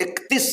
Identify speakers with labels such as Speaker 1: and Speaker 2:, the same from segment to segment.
Speaker 1: 31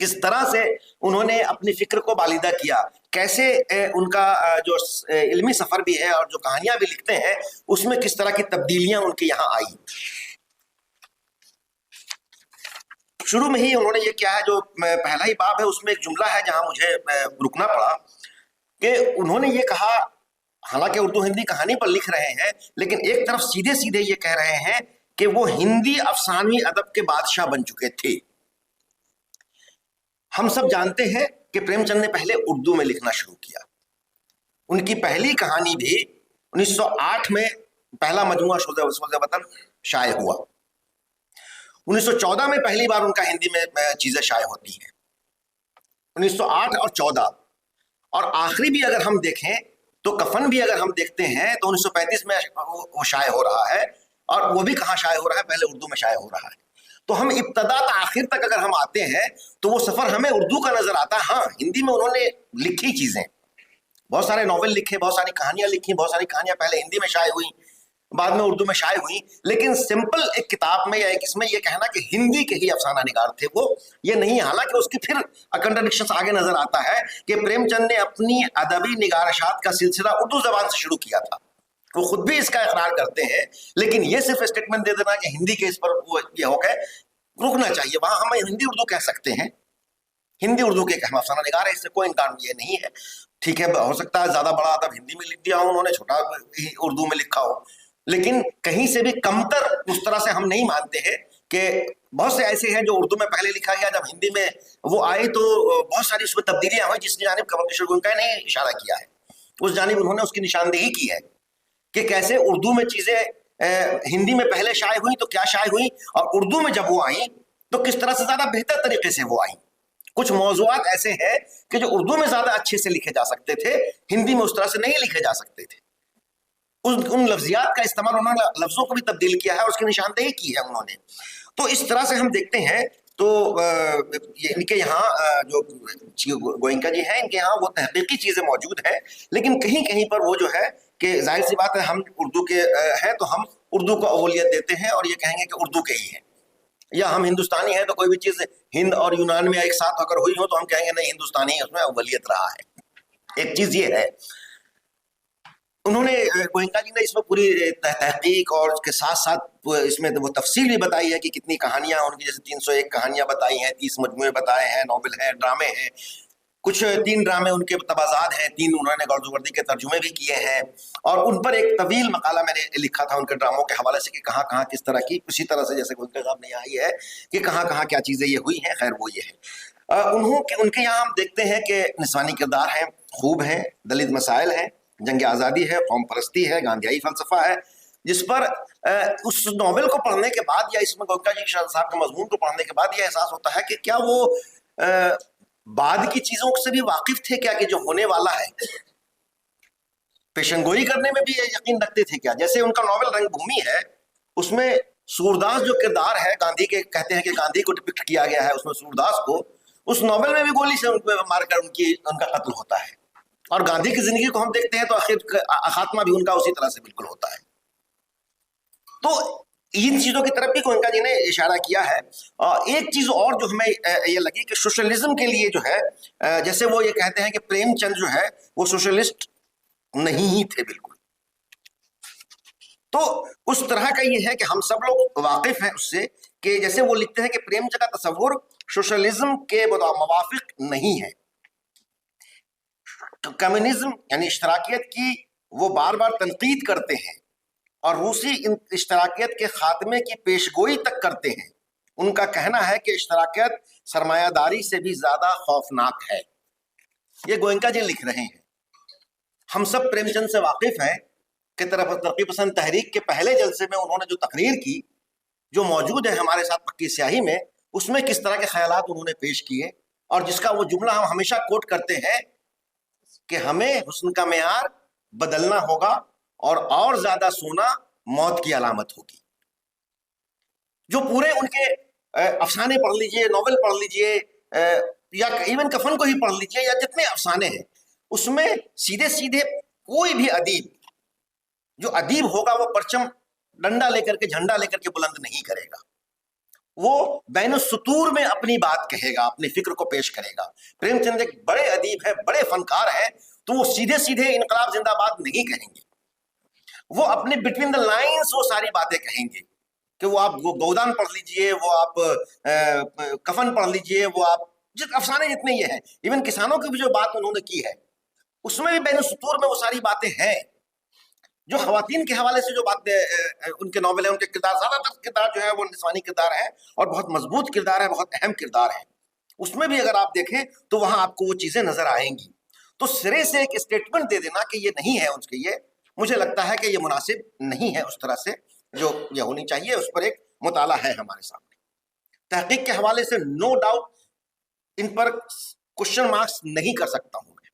Speaker 1: کس طرح سے انہوں نے اپنی فکر کو بالیدہ کیا، کیسے ان کا جو علمی سفر بھی ہے اور جو کہانیاں بھی لکھتے ہیں اس میں کس طرح کی تبدیلیاں ان کے یہاں آئی۔ شروع میں ہی انہوں نے یہ کیا ہے، جو پہلا ہی باب ہے اس میں ایک جملہ ہے جہاں مجھے رکنا پڑا، کہ انہوں نے یہ کہا، حالانکہ اردو ہندی کہانی پر لکھ رہے ہیں لیکن ایک طرف سیدھے سیدھے یہ کہہ رہے ہیں کہ وہ ہندی افسانوی ادب کے بادشاہ بن چکے تھے۔ ہم سب جانتے ہیں کہ پریم چند نے پہلے اردو میں لکھنا شروع کیا، ان کی پہلی کہانی بھی 1908 میں پہلا مجموعہ شوذ وطن شائع ہوا، 1914 میں پہلی بار ان کا ہندی میں چیزیں شائع ہوتی ہیں، 1908 اور 14، اور آخری بھی اگر ہم دیکھیں تو کفن بھی اگر ہم دیکھتے ہیں تو 1935 میں وہ شائع ہو رہا ہے، اور وہ بھی کہاں شائع ہو رہا ہے؟ پہلے اردو میں شائع ہو رہا ہے۔ تو ہم ابتدا تا آخر تک اگر ہم آتے ہیں تو وہ سفر ہمیں اردو کا نظر آتا ہے۔ ہاں، ہندی میں انہوں نے لکھی چیزیں، بہت سارے ناول لکھے، بہت ساری کہانیاں لکھی، بہت ساری کہانیاں پہلے ہندی میں شائع ہوئیں، بعد میں اردو میں شائع ہوئی، لیکن سمپل ایک کتاب میں یا ایک اس میں یہ کہنا کہ ہندی کے ہی افسانہ نگار تھے وہ، یہ نہیں ہے۔ حالانکہ اس کی پھر کنٹرڈکشن آگے نظر آتا ہے کہ پریم چند نے اپنی ادبی نگارشات کا سلسلہ اردو زبان سے شروع کیا تھا، وہ خود بھی اس کا اقرار کرتے ہیں، لیکن یہ صرف اسٹیٹمنٹ دے دینا کہ ہندی کے اس پر وہ یہ ہو گئے، رکنا چاہیے وہاں۔ ہم ہندی اردو کہہ سکتے ہیں، ہندی اردو کے اہم افسانہ نگار ہے، اس سے کوئی انکار یہ نہیں ہے، ٹھیک ہے، ہو سکتا ہے زیادہ بڑا ادب ہندی میں لکھ دیا ہو انہوں نے، چھوٹا اردو میں لکھا ہو، لیکن کہیں سے بھی کمتر اس طرح سے ہم نہیں مانتے ہیں کہ بہت سے ایسے ہیں جو اردو میں پہلے لکھا گیا، جب ہندی میں وہ آئے تو بہت ساری اس میں تبدیلیاں ہوئی، جس کی جانب کنور کشور گوئنکا نے اشارہ کیا ہے، اس جانب انہوں نے اس کی نشاندہی کی ہے کہ کیسے اردو میں چیزیں ہندی میں پہلے شائع ہوئی تو کیا شائع ہوئی، اور اردو میں جب وہ آئیں تو کس طرح سے زیادہ بہتر طریقے سے وہ آئیں۔ کچھ موضوعات ایسے ہیں کہ جو اردو میں زیادہ اچھے سے لکھے جا سکتے تھے، ہندی میں اس طرح سے نہیں لکھے جا سکتے تھے، ان لفظیات کا استعمال انہوں نے لفظوں کو بھی تبدیل کیا ہے، اس کی نشاندہی کی ہے انہوں نے۔ تو اس طرح سے ہم دیکھتے ہیں تو ان کے یہاں جو گوئنکا جی ہیں، ان کے یہاں وہ تحقیقی چیزیں موجود ہیں، لیکن کہیں کہیں پر وہ جو ہے کہ ظاہر سی بات ہے ہم اردو کے ہیں تو ہم اردو کو اولویت دیتے ہیں اور یہ کہیں گے کہ اردو کے ہی ہیں، یا ہم ہندوستانی ہیں تو کوئی بھی چیز ہند اور یونان میں ایک ساتھ اگر ہوئی ہو تو ہم کہیں گے نہیں، ہندوستانی اس میں اولویت رہا ہے۔ ایک چیز یہ ہے، انہوں نے گوئنکا جی نے اس میں پوری تحقیق اور اس کے ساتھ ساتھ اس میں وہ تفصیل بھی بتائی ہے کہ کتنی کہانیاں ان کی، جیسے 301 کہانیاں بتائی ہیں، 30 مجموعے بتائے ہیں، ناول ہیں، ڈرامے ہیں، کچھ 3 ڈرامے ان کے تبازات ہیں، 3 انہوں نے غرض کے ترجمے بھی کیے ہیں، اور ان پر ایک طویل مقالہ میں نے لکھا تھا ان کے ڈراموں کے حوالے سے کہ کہاں کہاں کس طرح کی، اسی طرح سے جیسے گوئنکا صاحب نے یہاں یہ ہے کہ کہاں کہاں کیا چیزیں یہ ہوئی ہیں۔ خیر وہ یہ ہے، ان کے یہاں ہم دیکھتے ہیں کہ نسوانی کردار ہیں، خوب ہیں، دلت مسائل ہیں، جنگ آزادی ہے، قوم پرستی ہے، گاندھیائی فلسفہ ہے، جس پر اس ناول کو پڑھنے کے بعد یا اس میں گوئنکا جی صاحب کے مضمون کو پڑھنے کے بعد یہ احساس ہوتا ہے کہ کیا وہ بعد کی چیزوں سے بھی واقف تھے کیا، کہ جو ہونے والا ہے پیشن گوئی کرنے میں بھی یقین رکھتے تھے کیا؟ جیسے ان کا ناول رنگ بھومی ہے، اس میں سورداس جو کردار ہے، گاندھی کے کہتے ہیں کہ گاندھی کو ڈپکٹ کیا گیا ہے اس میں سورداس کو، اس ناول میں بھی گولی سے ان کو مار کر ان کا قتل ہوتا ہے، اور گاندھی کی زندگی کو ہم دیکھتے ہیں تو خاتمہ بھی ان کا اسی طرح سے بالکل ہوتا ہے۔ تو ان چیزوں کی طرف بھی گوئنکا جی نے اشارہ کیا ہے۔ ایک چیز اور جو ہمیں یہ لگی کہ سوشلزم کے لیے جو ہے، جیسے وہ یہ کہتے ہیں کہ پریم چند جو ہے وہ سوشلسٹ نہیں ہی تھے بالکل، تو اس طرح کا یہ ہے کہ ہم سب لوگ واقف ہیں اس سے کہ جیسے وہ لکھتے ہیں کہ پریم چند کا تصور سوشلزم کے موافق نہیں ہے، کمیونزم یعنی اشتراکیت کی وہ بار بار تنقید کرتے ہیں اور روسی اشتراکیت کے خاتمے کی پیشگوئی تک کرتے ہیں۔ ان کا کہنا ہے کہ اشتراکیت سرمایہ داری سے بھی زیادہ خوفناک ہے۔ یہ گوئنکا جی لکھ رہے ہیں۔ ہم سب پریم چند سے واقف ہیں کہ ترقی پسند تحریک کے پہلے جلسے میں انہوں نے جو تقریر کی، جو موجود ہے ہمارے ساتھ پکی سیاہی میں، اس میں کس طرح کے خیالات انہوں نے پیش کیے، اور جس کا وہ جملہ ہم ہمیشہ کوٹ کرتے ہیں کہ ہمیں حسن کا معیار بدلنا ہوگا اور زیادہ سونا موت کی علامت ہوگی۔ جو پورے ان کے افسانے پڑھ لیجئے، ناول پڑھ لیجئے، یا ایون کفن کو ہی پڑھ لیجئے، یا جتنے افسانے ہیں اس میں سیدھے سیدھے کوئی بھی ادیب، جو ادیب ہوگا وہ پرچم ڈنڈا لے کر کے، جھنڈا لے کر کے بلند نہیں کرے گا، وہ بین السطور میں اپنی بات کہے گا، اپنی فکر کو پیش کرے گا. پریم چند ایک بڑے ادیب ہے، بڑے فنکار ہیں، تو وہ سیدھے سیدھے انقلاب زندہ باد نہیں کہیں گے. وہ اپنے بٹوین دا لائنس وہ ساری باتیں کہیں گے کہ وہ آپ گودان پڑھ لیجئے، وہ آپ کفن پڑھ لیجئے، وہ آپ افسانے جتنے یہ ہیں. ایون کسانوں کی بھی جو بات انہوں نے کی ہے اس میں بھی بین السطور میں وہ ساری باتیں ہیں. جو خواتین کے حوالے سے جو باتیں ان کے ناول ہیں، ان کے کردار، زیادہ تر کردار جو ہے وہ نسوانی کردار ہے اور بہت مضبوط کردار ہے، بہت اہم کردار ہے. اس میں بھی اگر آپ دیکھیں تو وہاں آپ کو وہ چیزیں نظر آئیں گی. تو سرے سے ایک اسٹیٹمنٹ دے دینا کہ یہ نہیں ہے ان کے، یہ مجھے لگتا ہے کہ یہ مناسب نہیں ہے. اس طرح سے جو یہ ہونی چاہیے اس پر ایک مطالعہ ہے ہمارے سامنے. تحقیق کے حوالے سے no doubt in per question marks نہیں کر سکتا ہوں میں.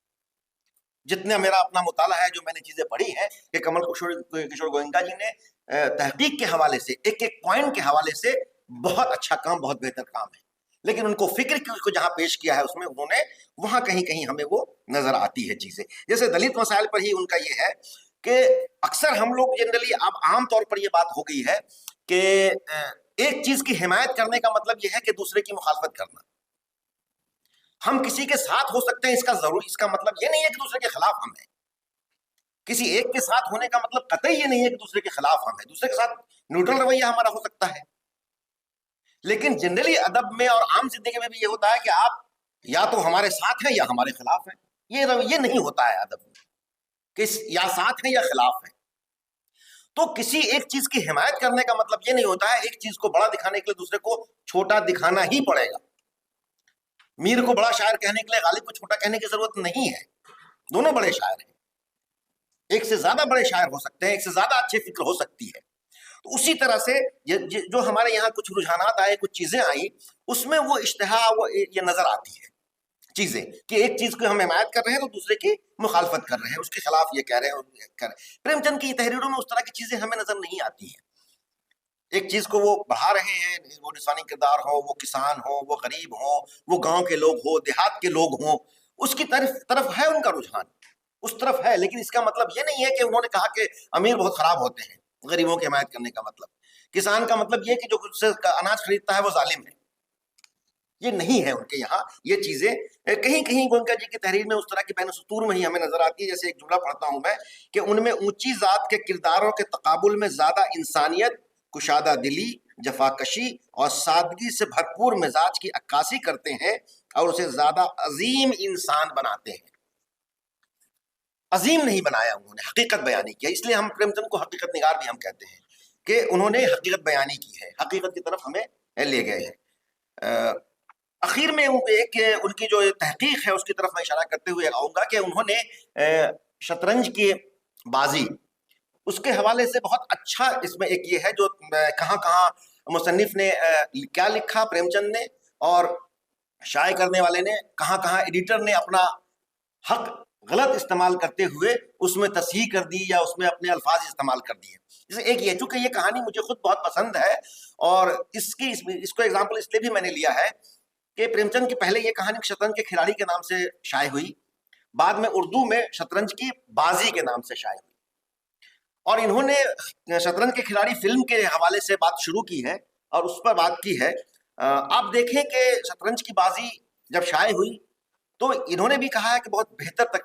Speaker 1: جتنا میرا اپنا مطالعہ ہے، جو میں نے چیزیں پڑھی ہیں کہ کمل کشور گوئنکا جی نے تحقیق کے حوالے سے ایک ایک پوائنٹ کے حوالے سے بہت اچھا کام، بہت بہتر کام ہے. لیکن ان کو فکر کو جہاں پیش کیا ہے اس میں انہوں نے وہاں کہیں کہیں ہمیں وہ نظر آتی ہے چیزیں. جیسے دلت مسائل پر ہی ان کا یہ ہے کہ اکثر ہم لوگ جنرلی اب عام طور پر یہ بات ہو گئی ہے کہ ایک چیز کی حمایت کرنے کا مطلب یہ ہے کہ دوسرے کی مخالفت کرنا. ہم کسی کے ساتھ ہو سکتے ہیں، اس کا مطلب یہ نہیں ہے کہ دوسرے کے خلاف ہم ہیں. کسی ایک کے ساتھ ہونے کا مطلب قطعی یہ نہیں ہے کہ دوسرے کے خلاف ہم ہیں. دوسرے کے ساتھ نیوٹرل رویہ ہمارا ہو سکتا ہے. لیکن جنرلی ادب میں اور عام زندگی میں بھی یہ ہوتا ہے کہ آپ یا تو ہمارے ساتھ ہیں یا ہمارے خلاف ہیں. یہ نہیں ہوتا ہے ادب میں کہ یا ساتھ ہیں یا خلاف ہیں. تو کسی ایک چیز کی حمایت کرنے کا مطلب یہ نہیں ہوتا ہے ایک چیز کو بڑا دکھانے کے لیے دوسرے کو چھوٹا دکھانا ہی پڑے گا. میر کو بڑا شاعر کہنے کے لیے غالب کو چھوٹا کہنے کی ضرورت نہیں ہے. دونوں بڑے شاعر ہیں، ایک سے زیادہ بڑے شاعر ہو سکتے ہیں، ایک سے زیادہ اچھی فکر ہو سکتی ہے. تو اسی طرح سے جو ہمارے یہاں کچھ رجحانات آئے، کچھ چیزیں آئیں، اس میں وہ اشتہا یہ نظر آتی ہے چیزیں کہ ایک چیز کو ہم حمایت کر رہے ہیں تو دوسرے کی مخالفت کر رہے ہیں، اس کے خلاف یہ کہہ رہے ہیں. پریم چند کی تحریروں میں اس طرح کی چیزیں ہمیں نظر نہیں آتی ہیں. ایک چیز کو وہ بڑھا رہے ہیں، وہ نسوانی کردار ہو، وہ کسان ہو، وہ غریب ہو، وہ گاؤں کے لوگ ہو، دیہات کے لوگ ہوں، اس کی طرف ہے ان کا رجحان، اس طرف ہے. لیکن اس کا مطلب یہ نہیں ہے کہ انہوں نے کہا کہ امیر بہت خراب ہوتے ہیں. غریبوں کی حمایت کرنے کا مطلب، کسان کا مطلب یہ کہ جو خود سے اناج خریدتا ہے وہ ظالم ہے، یہ نہیں ہے ان کے یہاں. یہ چیزیں کہیں کہیں گوئنکا جی کی تحریر میں اس طرح کی بین السطور میں ہی ہمیں نظر آتی ہے. جیسے ایک جملہ پڑھتا ہوں میں کہ ان میں اونچی ذات کے کرداروں کے تقابل میں زیادہ انسانیت، کشادہ دلی، جفاکشی اور سادگی سے بھرپور مزاج کی عکاسی کرتے ہیں اور اسے زیادہ عظیم انسان بناتے ہیں. عظیم نہیں بنایا انہوں نے، حقیقت بیانی کیا. اس لیے ہم پریم چند کو حقیقت نگار بھی ہم کہتے ہیں کہ انہوں نے حقیقت بیانی کی ہے، حقیقت کی طرف ہمیں لے گئے ہیں. اخیر میں ایک ان کی جو تحقیق ہے اس کی طرف میں اشارہ کرتے ہوئے آؤں گا کہ انہوں نے شطرنج کی بازی، اس کے حوالے سے بہت اچھا اس میں ایک یہ ہے جو کہاں کہاں مصنف نے کیا لکھا، پریم چند نے، اور شائع کرنے والے نے کہاں کہاں ایڈیٹر نے اپنا حق غلط استعمال کرتے ہوئے اس میں تصحیح کر دی یا اس میں اپنے الفاظ استعمال کر دیے. جیسے ایک یہ، چونکہ یہ کہانی مجھے خود بہت پسند ہے اور اس کو ایگزامپل اس لیے بھی میں نے لیا ہے کہ پریم چند کی پہلے یہ کہانی شطرنج کے کھلاڑی کے نام سے شائع ہوئی، بعد میں اردو میں شطرنج کی بازی کے نام سے شائع ہوئی، اور انہوں نے شطرنج کے کھلاڑی فلم کے حوالے سے بات شروع کی ہے اور اس پر بات کی ہے. آپ دیکھیں کہ شطرنج کی بازی جب شائع ہوئی تو انہوں نے بھی کہا ہے کہ بہت بہتر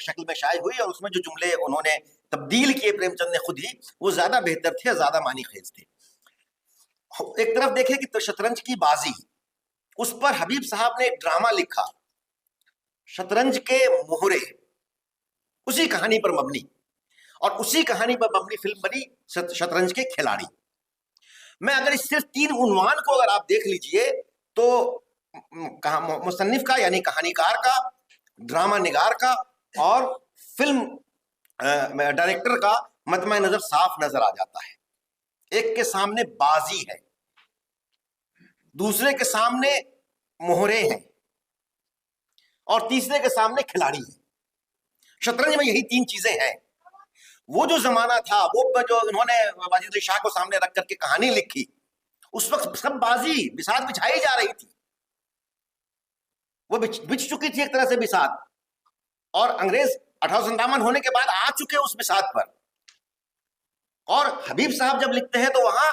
Speaker 1: شکل میں شائع ہوئی، اور اس میں جو جملے انہوں نے تبدیل کیے پریم چند نے خود ہی، وہ زیادہ بہتر تھے، زیادہ معنی خیز تھے. ایک طرف دیکھیں کہ شطرنج کی بازی، اس پر حبیب صاحب نے ایک ڈرامہ لکھا، شطرنج کے مہرے، اسی کہانی پر مبنی، اور اسی کہانی پر مبنی فلم بنی شطرنج کے کھلاڑی. میں اگر اس صرف 3 عنوان کو اگر آپ دیکھ لیجئے تو مصنف کا یعنی کہانیکار کا، ڈرامہ نگار کا اور فلم ڈائریکٹر کا مطمع نظر صاف نظر آ جاتا ہے. ایک کے سامنے بازی ہے، دوسرے کے سامنے مہرے ہیں، اور تیسرے کے سامنے کھلاڑی ہیں. شطرنج میں یہی 3 چیزیں ہیں. وہ جو زمانہ تھا، وہ جو انہوں نے واجد علی شاہ کو سامنے رکھ کر کے کہانی لکھی، اس وقت سب بازی بساط بچھائی جا رہی تھی، وہ بچ چکی تھی ایک طرح سے بساط، اور انگریز 1857 ہونے کے بعد آ چکے اس بساط پر. اور حبیب صاحب جب لکھتے ہیں تو وہاں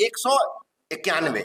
Speaker 1: 191।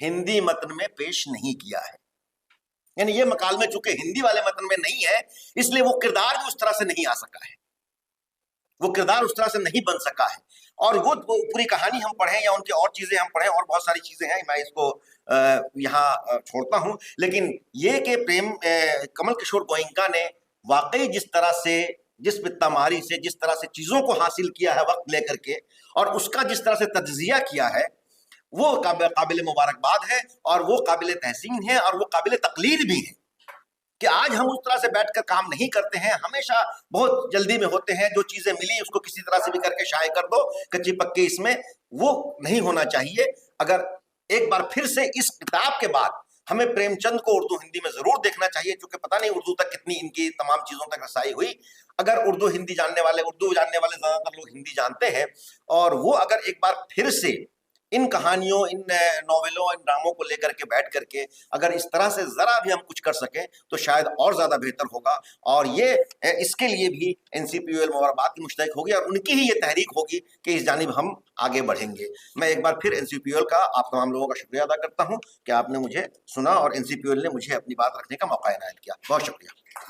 Speaker 1: ہندی متن میں پیش نہیں کیا ہے. یعنی یہ مکالمے چونکہ ہندی والے متن میں نہیں ہے، اس لیے وہ کردار بھی اس طرح سے نہیں آ سکا ہے، وہ کردار اس طرح سے نہیں بن سکا ہے. اور وہ پوری کہانی ہم پڑھیں یا ان کی اور چیزیں ہم پڑھیں، اور بہت ساری چیزیں ہیں، میں اس کو یہاں چھوڑتا ہوں. لیکن یہ کہ کمل کشور گوئنکا نے واقعی جس طرح سے، جس پتاماری سے، جس طرح سے چیزوں کو حاصل کیا ہے وقت لے کر کے، اور اس کا جس طرح سے تجزیہ کیا ہے، وہ قابل مبارکباد ہے، اور وہ قابل تحسین ہے، اور وہ قابل تقلید بھی ہے. کہ آج ہم اس طرح سے بیٹھ کر کام نہیں کرتے ہیں، ہمیشہ بہت جلدی میں ہوتے ہیں، جو چیزیں ملی اس کو کسی طرح سے بھی کر کے شائع کر دو کچی پکی. اس میں وہ نہیں ہونا چاہیے. اگر ایک بار پھر سے اس کتاب کے بعد ہمیں پریم چند کو اردو ہندی میں ضرور دیکھنا چاہیے، کیونکہ پتہ نہیں اردو تک کتنی ان کی تمام چیزوں تک رسائی ہوئی. اگر اردو جاننے والے زیادہ تر لوگ ہندی جانتے ہیں، اور وہ اگر ایک بار پھر سے ان کہانیوں، ان ناولوں، ان ڈراموں کو لے کر کے بیٹھ کر کے اگر اس طرح سے ذرا بھی ہم کچھ کر سکیں تو شاید اور زیادہ بہتر ہوگا. اور یہ اس کے لیے بھی NCPUL مبارکباد کی مستحق ہوگی، اور ان کی ہی یہ تحریک ہوگی کہ اس جانب ہم آگے بڑھیں گے. میں ایک بار پھر NCPUL کا، آپ تمام لوگوں کا شکریہ ادا کرتا ہوں کہ آپ نے مجھے سنا اور NCPUL نے مجھے اپنی بات رکھنے کا موقع عنایت کیا. بہت شکریہ.